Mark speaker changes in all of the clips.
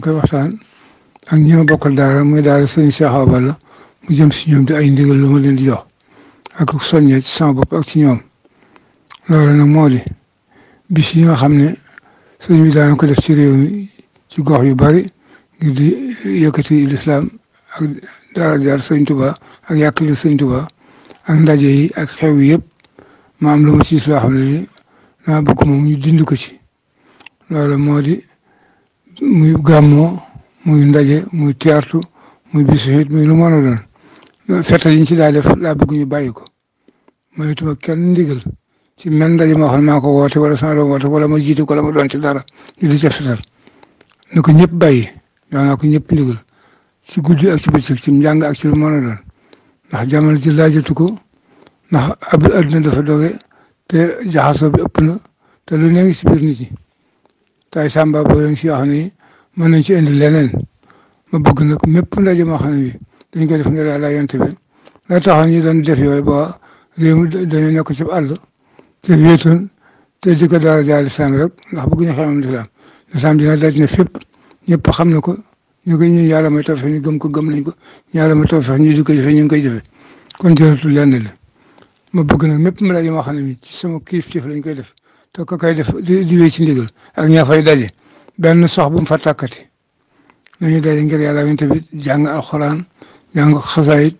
Speaker 1: koy waxtaan ak ñi ma bokkal daara muy daara sëñ Cheikh Awa Balla mu jëm si ñoom di ay ndigal lu ma leen di jox ak soññee ci sama bopp ak ci ñoom loolu nag moo di bis yi nga xam ne sëñ bi daana ko def ci réew mi ci gox yu bari ngir di yëkkati lislaam ak daara jaar sëñ Tuba ak yàkkali sëñ Tuba ak ndaje yi ak xew yi yëpp ma am lu ma siis loo xam ne li naa bëgg moom ñu dind ko ci loolu moo di muy gàmmoo muy ndaje muy teertu muy bisu it muy lu mën a doon fête yi ñu ci daa def laa bëgg ñu bàyyi ko mayituma kenn ndigal ci men ndaje moo xam ne maa ko woote wala sama doom woote wala ma jiite ko la ma doon ci dara ñu di ca fetal na ko ñëpp bàyyi yow naa ko ñëpp ndigal ci guddi ak ci bëccëg ci njàng ak ci lu mën a doon ndax jamono ji laajatu ko ndax adduna dafa doge te jaxasoo bi ëpp na te lu ne ngi si biir nit ñi tay sàmba boo ngi si yoo xam ne mën nañ ci indi leneen ma bëgg nag mépp ndaje moo xam ne bi dañ ko def ngir Yàlla yonent bi la taxoon ñu doon def yooyu ba réew mi dañoo nekk ci àll te wéetoon te di ko daara jaar lislaam rek ndax bëgg ñu xamam lislaam dina daj ne fépp ñëpp xam na ko ñu koy ñu yàlla may tawfeex ñu gëm ko gëm nañ ko yàlla may tawfeex ñu di ko jëfe ñu ngi koy jëfe kon jëratul lenn la ma bëgg nag mépp ndaje moo xam ne bi ci sama kilifteef lañ koy def te ko koy def di wéy ci ndigal ak ñaa fay daje benn sox bu mu fa tàkkati nañu daje ngir yàlla yonent bi jàng alxuraan jàng xasaayit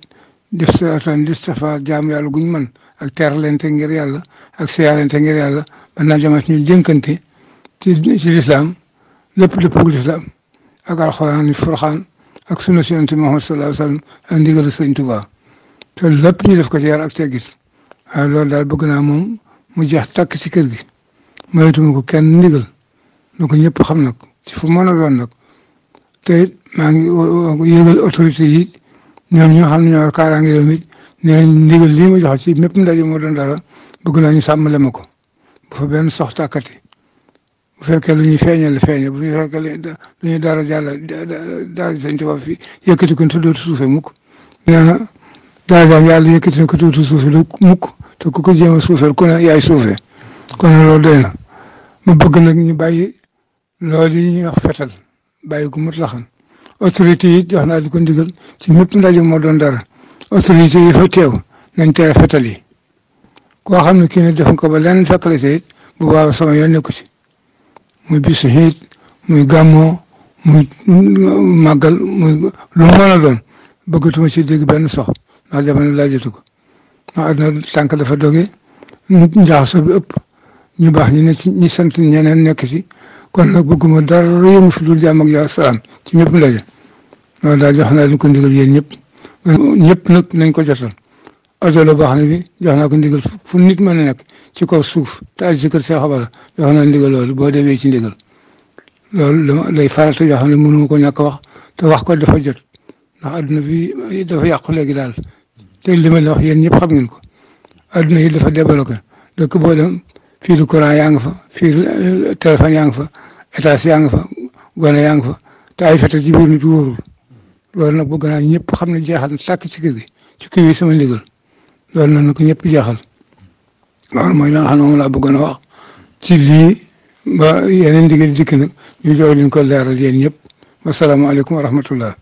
Speaker 1: def salaatan istighfaar jaam yàlla guñ mën ak teeralante ngir yàlla ak siyaarante ngir yàlla ba naa jamas ñu jënkante ci lislaam lépp dëppog lislaam ak alxuraan yi furxaan ak sunna si yonent Muhammad sallallahu alayhi wa sallam ak ndigal sëñ Tuubaa te lépp ñu def ko ci yar ak teggit waaye loolu daal bëgg naa moom mu jeex tàkk ci kër gi mayituma ko kenn ndigal na ko ñëpp xam nag ci fu mën a doon nag te it maa ngi yëgal autorité yi ñoom ñoo xam ne ñoo war kaaraange réew mi ne ndigal lii ma jox ci mépp ndaje moo doon dara bëgg naa ñu sàmmale ma ko bu fa benn sox tàkkati bu fekkee lu ñuy feeñal feeñal bu fekkee lu ñuy daara daara sëñ Tuubaa fi yëkkati ko te dootu suufe mukk nee na daara jaam yàlla yëkkati na ko dootu suufe lu mukk te ku ko jéem a suufeel ku ne yaay suufe kon loolu doy na ma bëgg nag ñu bàyyi loolu yi ñuy wax fetal bàyyi ko mut laxan autorité yi jox naa di ko ndigal ci mépp ndaje moo doon dara autorité yi fa teew nañ tere fetal yi koo xam ne kii ne def ko ba leneen fekkale si it bu baax sama yoon nekku ci muy bisu xiit muy gàmmoo muy màggal muy lu mën a doon bëggatuma ci dégg benn sox ndax jamono laajatu ko ndax àdduna tànk dafa doge njaaxasoo bi ëpp ñu baax ñi ne ci ñi sant ñeneen nekk ci kon nag bëgguma dara yëngu fi dul jàmm ak yaa salaam ci ñëpp ndaje loolu daal jox naa leen ko ndigal yéen ñëpp nag nañ ko jotal oto la boo xam ne bi jox naa ko ndigal fu nit mën a nekk ci kaw suuf te aj ci kër Cheikh Awa Balla jox naa ndigal loolu boo demee ci ndigal loolu lay farata yoo xam ne mënu ma ko ñàkk wax te wax ko dafa jot ndax adduna bi dafa yàqu léegi daal te li ma la wax yéen ñëpp xam ngeen ko adduna yi dafa développé dëkk boo dem fii lu courant yaa ngi fa fii téléphone yaa ngi fa étage yaa ngi fa gone yaa ngi fa te ay fete ci biir nit wóorul loolu nag bëgg naa ñëpp xam ne jeexal na tàkk ci kër gi ci kër yi sama ndigal loolu nag na ko ñëpp jeexal loolu mooy la nga xam ne moom laa bëggoon a wax ci lii ba yeneen ndigal dikk nag ñu jox leen ko leeral yéen ñëpp wasalaamaaleykum wa rahmatullah